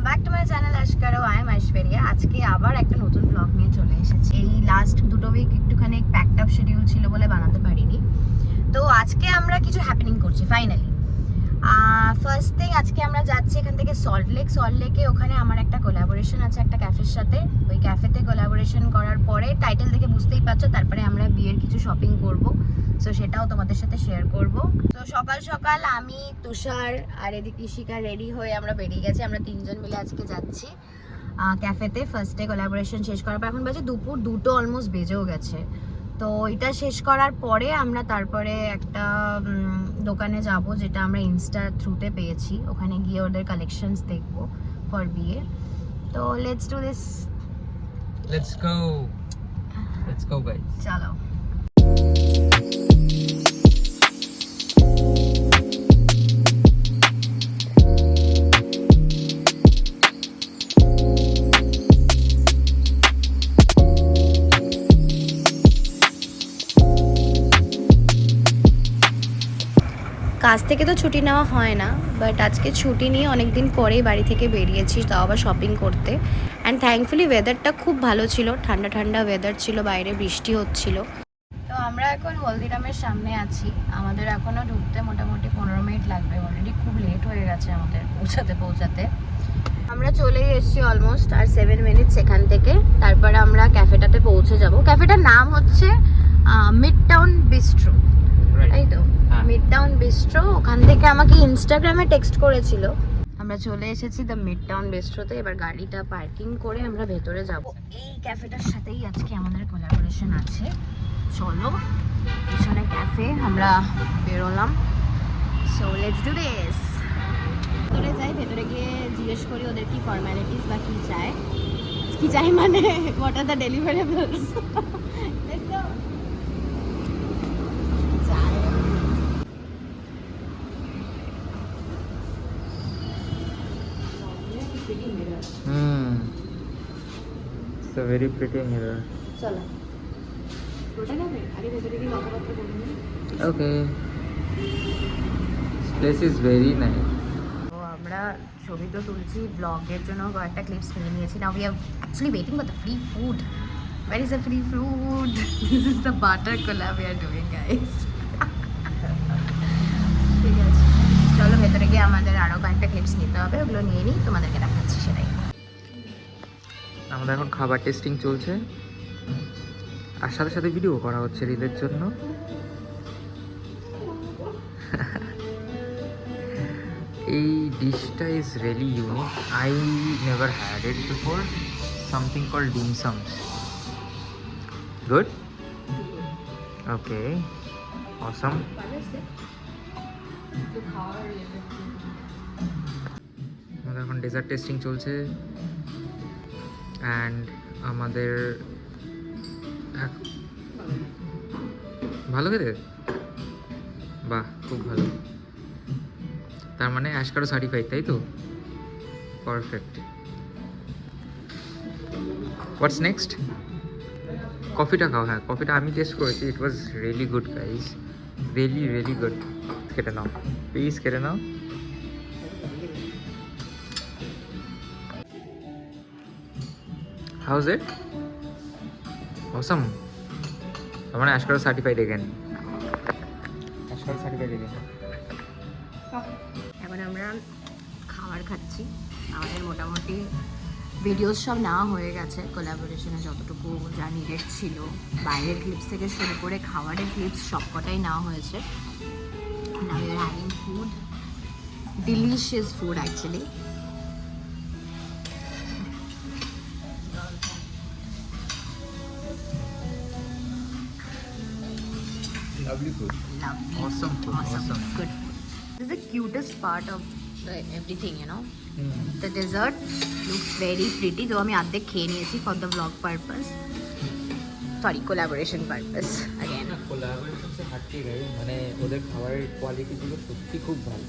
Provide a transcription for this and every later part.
Welcome back to my channel Ashkaro. I am Aishwarya. আজকে আবার একটা নতুন ব্লগ নিয়ে চলে এসেছি। এই লাস্ট দুটো উইক একটুখানি প্যাকড আপ শিডিউল ছিল বলে বানাতে পারিনি। তো আজকে আমরা কিছু হ্যাপেনিং করছি ফাইনালি। ফার্স্ট থিং, আজকে আমরা যাচ্ছি এখান থেকে সল্টলেকে। ওখানে আমার একটা কোলাবোরেশন আছে একটা ক্যাফের সাথে। ওই ক্যাফেতে কোলাবোরেশন করার পরে টাইটেল দেখে বুঝতেই পারছো, তারপরে আমরা বিয়ের কিছু শপিং করব। সো সেটাও তোমাদের সাথে শেয়ার করব। তো সকাল সকাল আমি, তুষার আর এদিকে ইশিকা রেডি হয়ে আমরা বেরিয়ে গেছি। আমরা তিনজন মিলে আজকে যাচ্ছি ক্যাফেতে। ফার্স্টে কোলাবোরেশন শেষ করার পর এখন বাজে দুপুর 2টো অলমোস্ট বেজেও গেছে। তো এটা শেষ করার পরে আমরা তারপরে একটা দোকানে যাব, যেটা আমরা ইনস্টার থ্রুতে পেয়েছি। ওখানে গিয়ে ওদের কালেকশনস দেখবো ফর বিয়ে। তো let's do this. Let's go guys. চলো। কাজ থেকে তো ছুটি নেওয়া হয় না, বাট আজকে ছুটি নিয়ে অনেক দিন পরেই বাড়ি থেকে বেরিয়েছি, তাও আবার শপিং করতে। অ্যান্ড থ্যাঙ্কফুলি ওয়েদারটা খুব ভালো ছিল, ঠান্ডা ঠান্ডা ওয়েদার ছিল, বাইরে বৃষ্টি হচ্ছিল। তো আমরা এখন হলদিরামের সামনে আছি। আমাদের এখনও ঢুকতে মোটামুটি 15 মিনিট লাগবে। অলরেডি খুব লেট হয়ে গেছে আমাদের পৌঁছাতে। আমরা চলেই এসেছি অলমোস্ট, আর 7 মিনিটস এখান থেকে। তারপরে আমরা ক্যাফেটাতে পৌঁছে যাব। ক্যাফেটার নাম হচ্ছে মিড টাউন বিস্ট্রো, তাই তো? Mid town bistro. ওখান থেকে আমাকে ইনস্টাগ্রামে টেক্সট করেছিল। আমরা চলে এসেছি দ্য মিড টাউন বিস্ট্রোতে। এবার গাড়িটা পার্কিং করে আমরা ভেতরে যাব। এই ক্যাফেটার সাথেই আজকে আমাদের কোলাবোরেশন আছে। চলো, পিছনে ক্যাফে, আমরা বেরোলাম। So let's do this. ভেতরে যাই, ভেতরে গিয়ে জিজ্ঞেস করি ওদের কি ফর্মালিটিস বা কি চাই মানে what are the deliverables. Let's go. It's a very pretty mirror. চলো ওটা যাবে আগে, ভেতরে গিয়ে কথাবার্তা বলুন। Okay. This place is very nice. তো আমরা ছবি তো তুলছি, ব্লগের জন্য কয়েকটা ক্লিপস নিয়ে নিয়েছি। Now we are actually waiting for the free food. Where is the free food? This is the butter collab we are doing, guys. ঠিক আছে, চলো ভেতরে গিয়ে আমাদের আরও কয়েকটা ক্লিপস নিতে হবে, ওগুলো নিয়ে নিই, তোমাদেরকে দেখাচ্ছি সেটাই। আমাদের এখন খাবার টেস্টিং চলছে, আর সাথে সাথে ভিডিও করা হচ্ছে রিলের জন্য। এই ডিশটা is really unique. I never had it before. Something called dim sums. Good? Okay, awesome. আমাদের এখন ডেজার্ট টেস্টিং চলছে, অ্যান্ড আমাদের ভালো খেতে? বাহ, খুব ভালো। তার মানে আশকারো সার্টিফাইড, তাই তো? পারফেক্ট। What's next? কফিটা খাও। হ্যাঁ, কফিটা আমি টেস্ট করেছি, it was really good guys, really good. কেটে নাও প্লিজ, কেটে নাও। How's it? Awesome. তার মানে আশকারো সার্টিফাইড এগেন। এখন আমরা খাবার খাচ্ছি। আমাদের মোটামুটি ভিডিওস সব নেওয়া হয়ে গেছে কোলাবোরেশনে, যতটুকু যা নিডেড ছিল। বাইরের ক্লিপস থেকে শুরু করে খাবারের ক্লিপস সবকটাই নেওয়া হয়েছে। Now we are having food, delicious food actually. Lovely food. Lovely. Awesome food. Awesome. Good food. This is the cutest part of everything, you know. The dessert looks very pretty. তো আমি অর্ধেক খেয়ে নিয়েছি for the vlog purpose. Sorry, collaboration purpose again. Collaboration সে হাঁটতে গাই, মানে ওদের খাবারের কোয়ালিটিগুলো সত্যি খুব ভালো।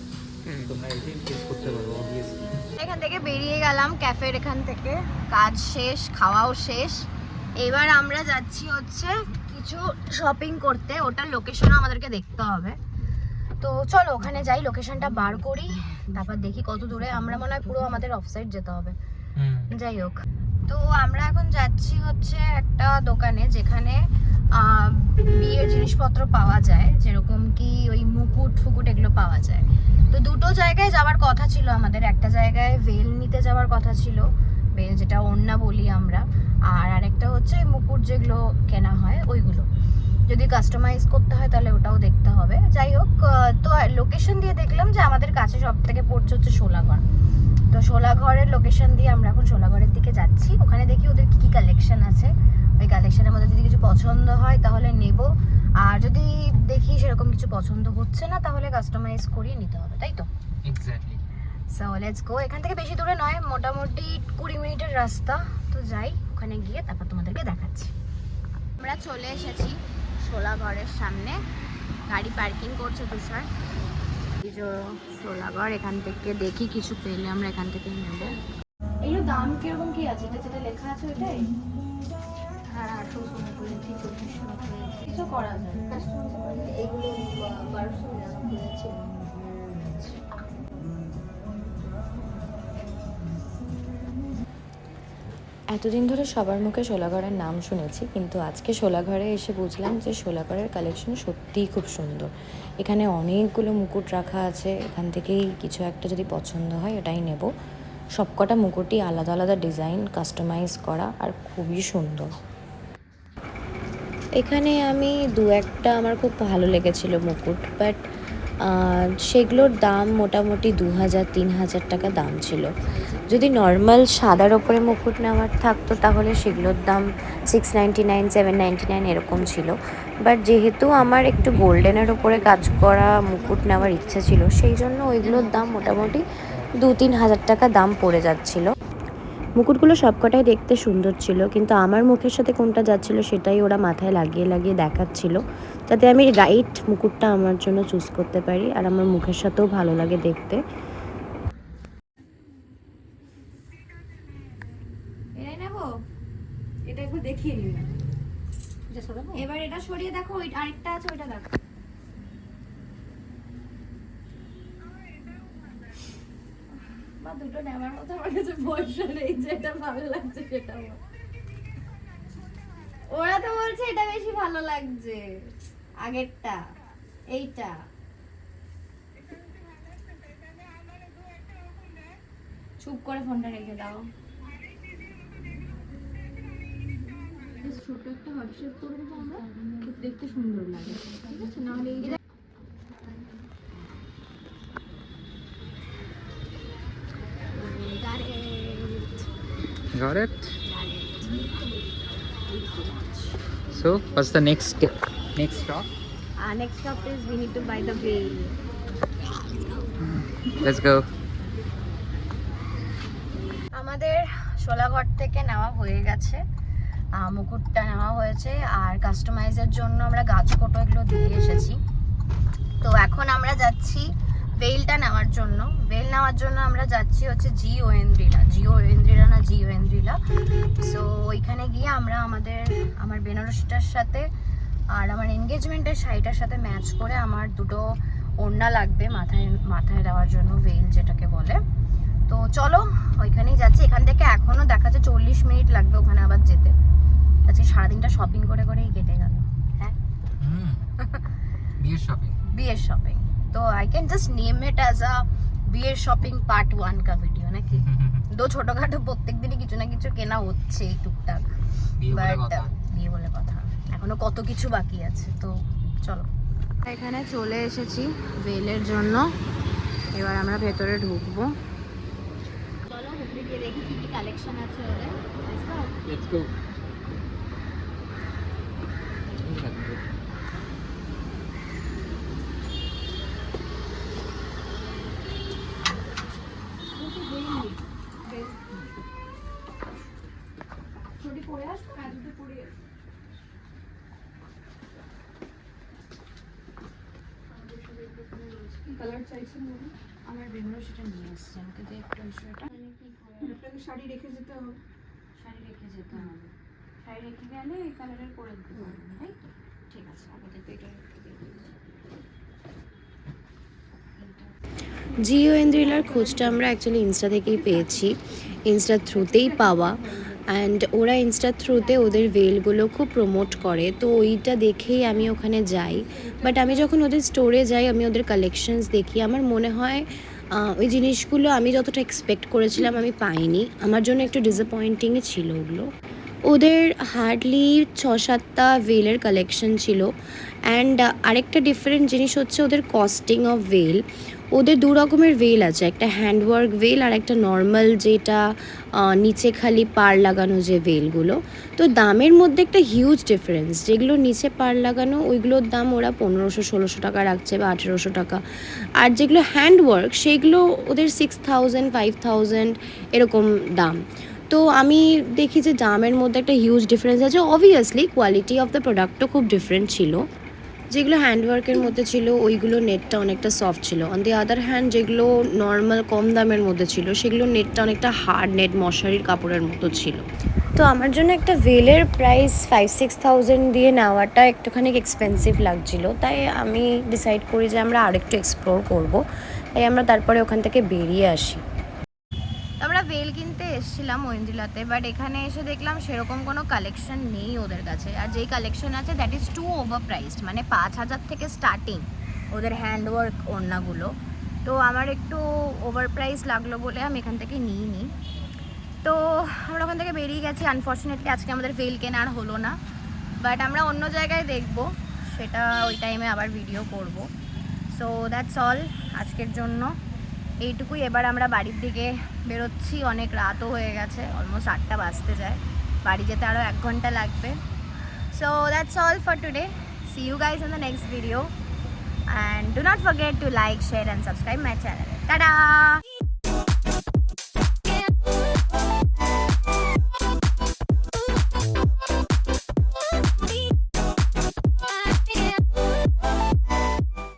তোমরা এসে টেস্ট করতে পারো অবভিয়াসলি। এখান থেকে বেরিয়ে গেলাম ক্যাফের এখান থেকে, কাজ শেষ, খাওয়াও শেষ। এবার আমরা যাচ্ছি হচ্ছে কিছু শপিং করতে। ওটার লোকেশনও আমাদেরকে দেখতে হবে। তো চলো ওখানে যাই, লোকেশনটা বার করি, তারপর দেখি কত দূরে। আমরা মনে হয় পুরো আমাদের অফসাইড যেতে হবে। যাই হোক, তো আমরা এখন যাচ্ছি হচ্ছে একটা দোকানে যেখানে বিয়ের জিনিসপত্র পাওয়া যায়, যেরকম কি ওই মুকুট ফুকুট এগুলো পাওয়া যায়। তো দুটো জায়গায় যাওয়ার কথা ছিল আমাদের। একটা জায়গায় ভেল নিতে যাওয়ার কথা ছিল, ভেল যেটা ওড়না বলি আমরা, আর আরেকটা হচ্ছে মুকুট যেগুলো কেনা হয় ওইগুলো। যদি কাস্টমাইজ করতে হয় তাহলে ওটাও দেখতে হবে। যাই হোক, তো লোকেশন দিয়ে দেখলাম যে আমাদের কাছে সব থেকে পড়ছে হচ্ছে শোলাগড়। তো শোলাগড়ের লোকেশন দিয়ে আমরা এখন শোলাগড়ের দিকে যাচ্ছি। ওখানে দেখি ওদের কি কি কালেকশন আছে, ওই কালেকশনের মধ্যে যদি কিছু পছন্দ হয় তাহলে নেব, আর যদি দেখি সেরকম কিছু পছন্দ হচ্ছে না তাহলে কাস্টমাইজ করিয়ে নিতে হবে, তাই তো? এক্স্যাক্টলি। So let's go. এখান থেকে বেশি দূরে নয়, মোটামুটি 20 মিনিটের রাস্তা। তো যাই, ওখানে গিয়ে তারপর তোমাদেরকে দেখাচ্ছি। আমরা চলে এসেছি শোলাগড়ের সামনে, গাড়ি পার্কিং করছে তুষার। এই যে শোলাগড়, এখান থেকে দেখি কিছু পেলে আমরা এখান থেকে নেব। এর দাম কিরকম কি আছে? এটা যেটা লেখা আছে ওইটাই? হ্যাঁ, 1800 করে, 2400 করে কিছু করা যায়। এগুলো 1299 আছে। এতদিন ধরে সবার মুখে শোলাগড়ের নাম শুনেছি, কিন্তু আজকে শোলাগড়ে এসে বুঝলাম যে শোলাগড়ের কালেকশন সত্যিই খুব সুন্দর। এখানে অনেকগুলো মুকুট রাখা আছে, এখান থেকেই কিছু একটা যদি পছন্দ হয় এটাই নেব। সবকটা মুকুটই আলাদা আলাদা ডিজাইন, কাস্টমাইজ করা আর খুবই সুন্দর। এখানে আমি দু একটা আমার খুব ভালো লেগেছিল মুকুট, বাট সেগুলোর দাম মোটামুটি 2000-3000 টাকা দাম ছিল। যদি নর্মাল সাদার ওপরে মুকুট নেওয়ার থাকতো তাহলে সেগুলোর দাম 699, 799 এরকম ছিল। বাট যেহেতু আমার একটু গোল্ডেনের ওপরে কাজ করা মুকুট নেওয়ার ইচ্ছা ছিল, সেই জন্য ওইগুলোর দাম মোটামুটি 2-3 হাজার টাকা দাম পড়ে যাচ্ছিল। মুকুটগুলো সবকটাই দেখতে সুন্দর ছিল, কিন্তু আমার মুখের সাথে কোনটা যাচ্ছিল সেটাই ওরা মাথায় লাগিয়ে লাগিয়ে দেখাচ্ছিল, যাতে আমি রাইট মুকুটটা আমার জন্য চুজ করতে পারি আর আমার মুখের সাথেও ভালো লাগে দেখতে। এটাই নেব, এটা একটু দেখিয়ে নিন। এবার এটা সরিয়ে দেখো, ওই আরেকটা আছে ওইটা দেখো। বা দুটো নেওয়ার মতো আমার কাছে পয়সা নেই, যেটা ভালো লাগছে সেটা। ওরা তো বলছে এটা বেশি ভালো লাগছে আগেরটা, এইটা। চুপ করে ফোনটা রেখে দাও। ছোট একটা হার্ট শেপ করে দেবো আমরা, দেখতে সুন্দর লাগে, ঠিক আছে? নাহলে এই Got it? So, what's the next stop? next stop is we need to buy the veil. Let's go. আমাদের শোলাগড় থেকে নেওয়া হয়ে গেছে, মুকুটটা নেওয়া হয়েছে, আর কাস্টমাইজের জন্য আমরা গাছকোটো এগুলো দিয়ে এসেছি। তো এখন আমরা যাচ্ছি ভেলটা নেওয়ার জন্য। ভেল নেওয়ার জন্য আমরা যাচ্ছি হচ্ছে জিও এন্দ্রিলা। সো ওইখানে গিয়ে আমরা আমার বেনারসিটার সাথে আর আমার এনগেজমেন্টের শাড়িটার সাথে ম্যাচ করে আমার দুটো ওড়না লাগবে মাথায় দেওয়ার জন্য, ভেল যেটাকে বলে। তো চলো ওইখানেই যাচ্ছি। এখান থেকে এখনো দেখা যাচ্ছে 40 মিনিট লাগবে ওখানে আবার যেতে। আজকে সারাদিনটা শপিং করে করেই কেটে গেল। হ্যাঁ, বিয়ের শপিং। তো I can just name it as a বিয়ের শপিং পার্ট 1 কা ভিডিও, নাকি? দো ছোটখাটো প্রত্যেক দিনই কিছু না কিছু কেনা হচ্ছে টুকটাক, বাট বিয়ে বলে কথা, এখনো কত কিছু বাকি আছে। তো চলো, এখানে চলে এসেছি ভেলের জন্য। এবার আমরা ভেতরে ঢুকবো। চলো ভেতরে গিয়ে দেখি কি কি কালেকশন আছে ওদের। Let's go. কালার চাইছেন আমার বেনারসিটা নিয়ে এসেছি, আমাকে দিয়ে একটু বিষয়টা। আপনাকে শাড়ি রেখে যেতে হবে, শাড়ি রেখে গেলে এই কালারের করে দিতে পারবেন, তাই তো? ঠিক আছে, আমাদের তো এটা রেখে দিয়ে জিও এন্দ্রিলার খোঁজটা আমরা অ্যাকচুয়ালি ইনস্টা থেকেই পেয়েছি, ইনস্টার থ্রুতেই পাওয়া। অ্যান্ড ওরা ইনস্টার থ্রুতে ওদের ভেলগুলো খুব প্রমোট করে, তো ওইটা দেখেই আমি ওখানে যাই। বাট আমি যখন ওদের স্টোরে যাই, আমি ওদের কালেকশনস দেখি, আমার মনে হয় ওই জিনিসগুলো আমি যতটা এক্সপেক্ট করেছিলাম আমি পাইনি। আমার জন্য একটু ডিসঅ্যাপয়েন্টিংই ছিল ওগুলো। ওদের হার্ডলি 6-7টা ভেলের কালেকশন ছিল। অ্যান্ড আরেকটা ডিফারেন্ট জিনিস হচ্ছে ওদের কস্টিং অফ ভেল। ওদের দু রকমের ভেল আছে, একটা হ্যান্ডওয়ার্ক ভেল আর একটা নর্মাল, যেটা নিচে খালি পাড় লাগানো যে ভেলগুলো। তো দামের মধ্যে একটা হিউজ ডিফারেন্স। যেগুলো নিচে পাড় লাগানো ওইগুলোর দাম ওরা 1500-1600 টাকা রাখছে বা 1800 টাকা। আর যেগুলো হ্যান্ডওয়ার্ক সেগুলো ওদের 6000, 5000 এরকম দাম। তো আমি দেখি যে দামের মধ্যে একটা হিউজ ডিফারেন্স আছে। অবভিয়াসলি কোয়ালিটি অফ দ্য প্রোডাক্টও খুব ডিফারেন্ট ছিল। যেগুলো হ্যান্ডওয়ার্কের মধ্যে ছিল ওইগুলো নেটটা অনেকটা সফট ছিল। অন দি আদার হ্যান্ড যেগুলো নর্মাল কম দামের মধ্যে ছিল সেগুলো নেটটা অনেকটা হার্ড নেট, মশারির কাপড়ের মতো ছিল। তো আমার জন্য একটা ভেলের প্রাইস 5-6,000 দিয়ে নেওয়াটা একটুখানি এক্সপেন্সিভ লাগছিল, তাই আমি ডিসাইড করি যে আমরা আরেকটু এক্সপ্লোর করব। তাই আমরা তারপরে ওখান থেকে বেরিয়ে আসি। আমরা ভেল কিনতে এসেছিলাম ঐন্দ্রিলাতে, বাট এখানে এসে দেখলাম সেরকম কোনো কালেকশন নেই ওদের কাছে। আর যেই কালেকশন আছে that is too overpriced, মানে 5,000 থেকে স্টার্টিং ওদের হ্যান্ডওয়ার্ক ওড়নাগুলো। তো আমার একটু ওভার প্রাইস লাগলো বলে আমি এখান থেকে নিইনি। তো আমরা ওখান থেকে বেরিয়ে গেছি। আনফর্চুনেটলি আজকে আমাদের ভেল কেনার হলো না, বাট আমরা অন্য জায়গায় দেখব, সেটা ওই টাইমে আবার ভিডিও করব। সো দ্যাটস অল আজকের জন্য, এইটুকুই। এবার আমরা বাড়ির দিকে বেরোচ্ছি, অনেক রাতও হয়ে গেছে, অলমোস্ট 8টা বাজতে যায়, বাড়ি যেতে আরও 1 ঘন্টা লাগবে। So that's all for today, see you guys in the next video and do not forget to like, share and subscribe my channel. Tata.